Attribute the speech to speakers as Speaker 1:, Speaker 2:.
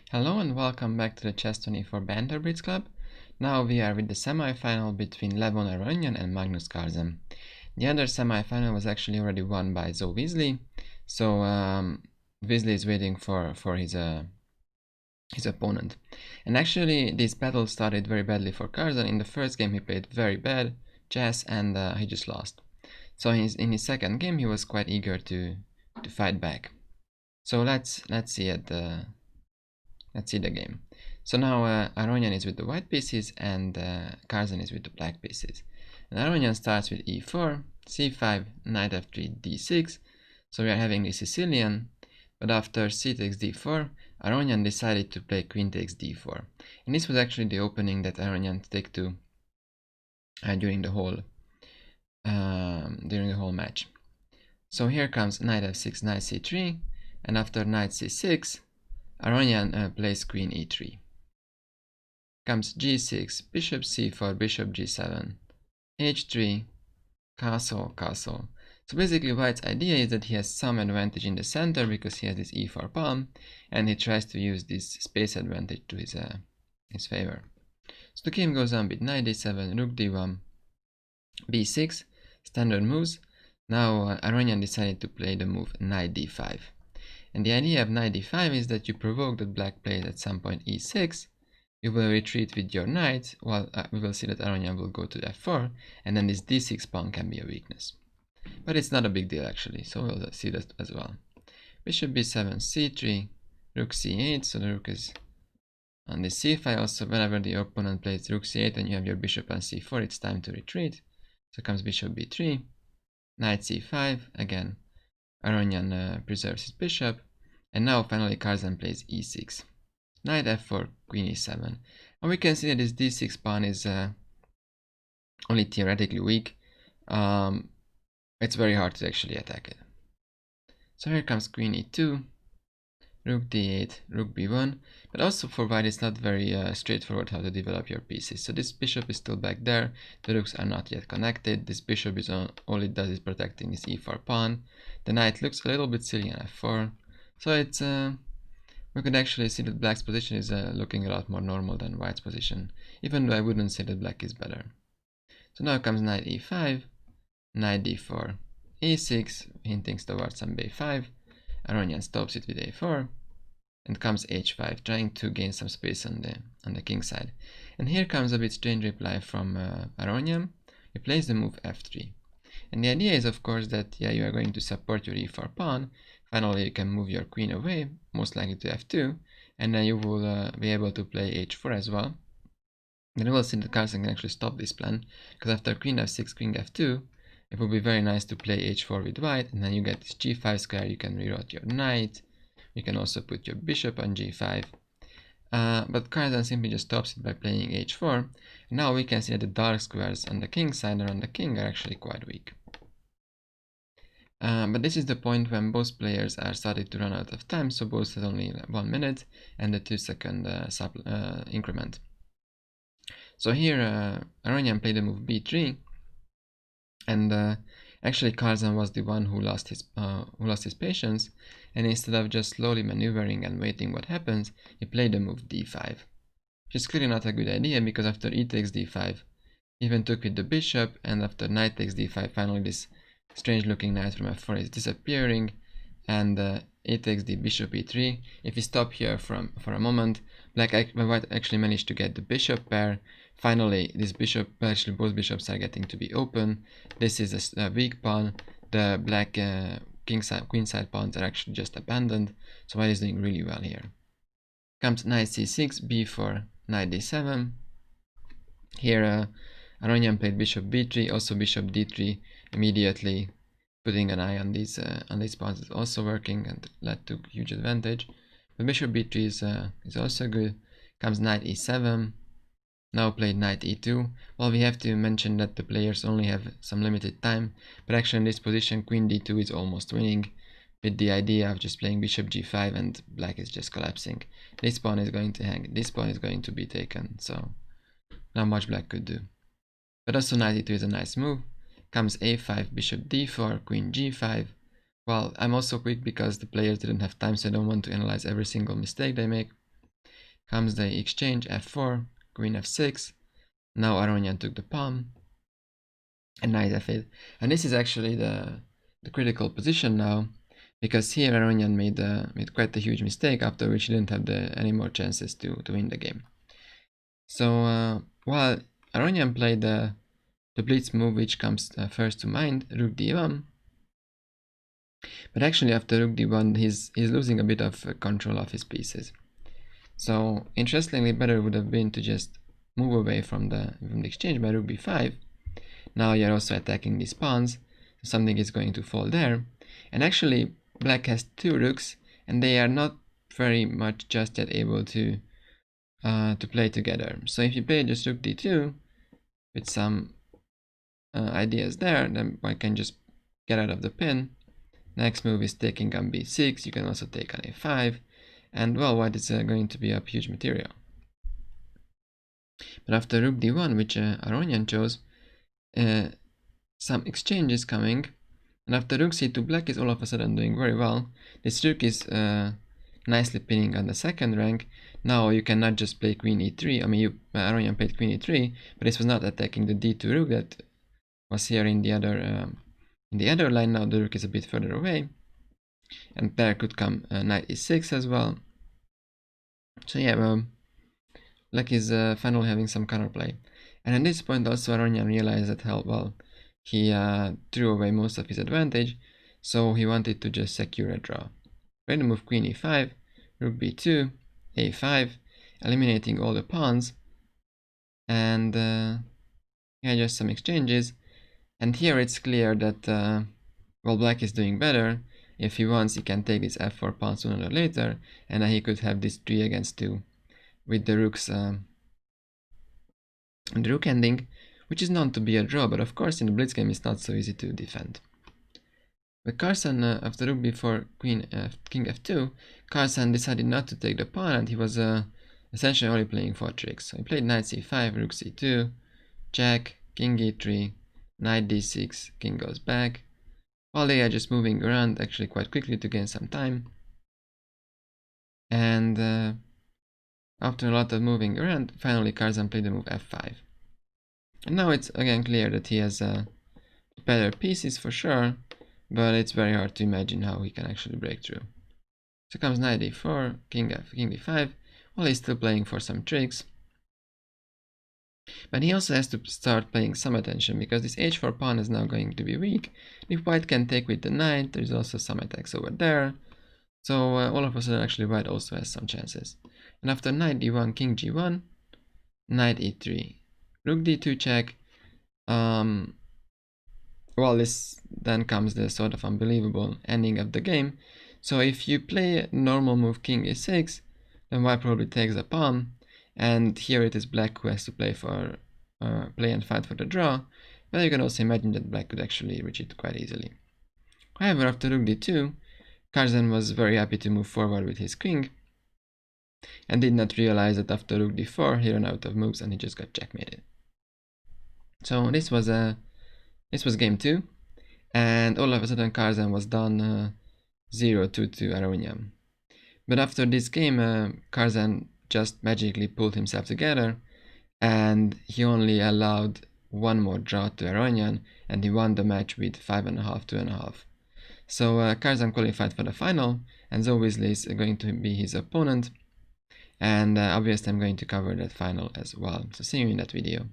Speaker 1: Hello and welcome back to the Chess24 Banter Blitz Club. Now we are with the semi-final between Levon Aronian and Magnus Carlsen. The other semi-final was actually already won by Zoe Weasley, so Weasley is waiting for his opponent. And actually this battle started very badly for Carlsen. In the first game he played very bad chess and he just lost. So in his second game he was quite eager to fight back. So let's see the game. So now Aronian is with the white pieces and Carlsen is with the black pieces. And Aronian starts with e4, c5, knight f3, d6. So we are having the Sicilian, but after c takes d4, Aronian decided to play queen takes d4. And this was actually the opening that Aronian took to during the whole match. So here comes knight f6, knight c3, and after knight c6, Aronian plays queen e3. Comes g6, bishop c4, bishop g7, h3, castle, castle. So basically white's idea is that he has some advantage in the center because he has this e4 pawn, and he tries to use this space advantage to his favor. So the game goes on with knight d7, rook d1, b6, standard moves. Now Aronian decided to play the move knight d5. And the idea of knight d5 is that you provoke that black plays at some point e6, you will retreat with your knight, while we will see that Aronian will go to f4, and then this d6 pawn can be a weakness. But it's not a big deal actually, so we'll see that as well. Bishop b7, c3, rook c8, so the rook is on the c5. Also, whenever the opponent plays rook c8 and you have your bishop on c4, it's time to retreat. So comes bishop b3, knight c5, again Aronian preserves his bishop, and now finally Carlsen plays e6. Knight f4, queen e7. And we can see that this d6 pawn is only theoretically weak. It's very hard to actually attack it. So here comes queen e2, rook d8, rook b1. But also for white it's not very straightforward how to develop your pieces. So this bishop is still back there, the rooks are not yet connected. This bishop is all it does is protecting this e4 pawn. The knight looks a little bit silly on f4. So it's we could actually see that black's position is looking a lot more normal than white's position, even though I wouldn't say that black is better. So now comes knight e5, knight d4, e6, hinting towards some b5. Aronian stops it with a4, and comes h5, trying to gain some space on the king side. And here comes a bit strange reply from Aronian. He plays the move f3. And the idea is, of course, that you are going to support your e4 pawn. Finally, you can move your queen away, most likely to f2, and then you will be able to play h4 as well. Then we'll see that Carlsen can actually stop this plan, because after queen f6, queen f2, it would be very nice to play h4 with white, and then you get this g5 square. You can reroute your knight. You can also put your bishop on g5. But Carlsen simply just stops it by playing h4. Now we can see that the dark squares on the king side and on the king are actually quite weak. But this is the point when both players are starting to run out of time, so both has only 1 minute and the 2-second increment. So here Aronian played the move b3, and actually Carlsen was the one who lost his patience, and instead of just slowly maneuvering and waiting what happens, he played the move d5, which is clearly not a good idea, because after e takes d5, he even took with the bishop, and after knight takes d5, finally this strange looking knight from f4 is disappearing, and e takes the bishop e3. If we stop here for a moment, white actually managed to get the bishop pair. Finally, this bishop, actually both bishops are getting to be open. This is a weak pawn. The black king side, queen side pawns are actually just abandoned, so white is doing really well here. Comes knight c6, b4, knight d7. Here Aronian played bishop b3, also bishop d3, immediately putting an eye on these pawns is also working and led to huge advantage. But bishop b3 is also good. Comes knight e7. Now played knight e2. Well, we have to mention that the players only have some limited time, but actually in this position queen d2 is almost winning, with the idea of just playing bishop g5 and black is just collapsing. This pawn is going to hang, this pawn is going to be taken, so not much black could do. But also knight e2 is a nice move. Comes a5, bishop d4, queen g5. Well, I'm also quick because the players didn't have time, so I don't want to analyze every single mistake they make. Comes the exchange, f4, queen f6. Now Aronian took the pawn, and knight f8. And this is actually the critical position now, because here Aronian made quite a huge mistake, after which he didn't have any more chances to win the game. So while Aronian played the blitz move, which comes first to mind, rook d1. But actually after rook d1, he's losing a bit of control of his pieces. So interestingly, better would have been to just move away from the exchange by rook b5. Now you're also attacking these pawns, so something is going to fall there. And actually black has two rooks, and they are not very much just yet able to play together. So if you play just rook d2 with some ideas there, then one can just get out of the pin. Next move is taking on b6. You can also take on a5, and well, white is going to be up huge material. But after rook d1, which Aronian chose, some exchange is coming, and after rook c2, black is all of a sudden doing very well. This rook is nicely pinning on the second rank. Now you cannot just play queen e3. I mean, Aronian played queen e3, but this was not attacking the d2 rook that was here in the other line. Now the rook is a bit further away, and there could come knight e6 as well. So yeah, black is finally having some counterplay. And at this point also Aronian realized that he threw away most of his advantage, so he wanted to just secure a draw. Ready to move queen e5, rook b2, a5, eliminating all the pawns, and yeah, just some exchanges. And here it's clear that well, black is doing better. If he wants, he can take this f4 pawn sooner or later, and then he could have this 3 against 2 with the rooks and the rook ending, which is known to be a draw, but of course in the blitz game it's not so easy to defend. With Carlsen, after rook b4, king f2, Carlsen decided not to take the pawn, and he was essentially only playing 4 tricks. So he played knight c5, rook c2, check, king e3, knight d6, king goes back, while they are just moving around actually quite quickly to gain some time. And after a lot of moving around, finally Carlsen played the move f5. And now it's again clear that he has better pieces for sure, but it's very hard to imagine how he can actually break through. So comes knight d4, king d5, while he's still playing for some tricks. But he also has to start paying some attention, because this h4 pawn is now going to be weak. If white can take with the knight, there's also some attacks over there. So all of a sudden actually white also has some chances. And after knight d1, king g1, knight e3, rook d2 check. Well, this then comes the sort of unbelievable ending of the game. So if you play a normal move king e6, then white probably takes a pawn, and here it is black who has to play and fight for the draw. But you can also imagine that black could actually reach it quite easily. However, after rook d2, Carlsen was very happy to move forward with his king, and did not realize that after rook d4 he ran out of moves and he just got checkmated. So this was game 2, and all of a sudden Carlsen was done 0-2 to Aronian. But after this game, Carlsen just magically pulled himself together, and he only allowed one more draw to Aronian, and he won the match with 5.5, 2.5. So Carlsen qualified for the final, and Zoe Weasley is going to be his opponent, and obviously I'm going to cover that final as well. So see you in that video.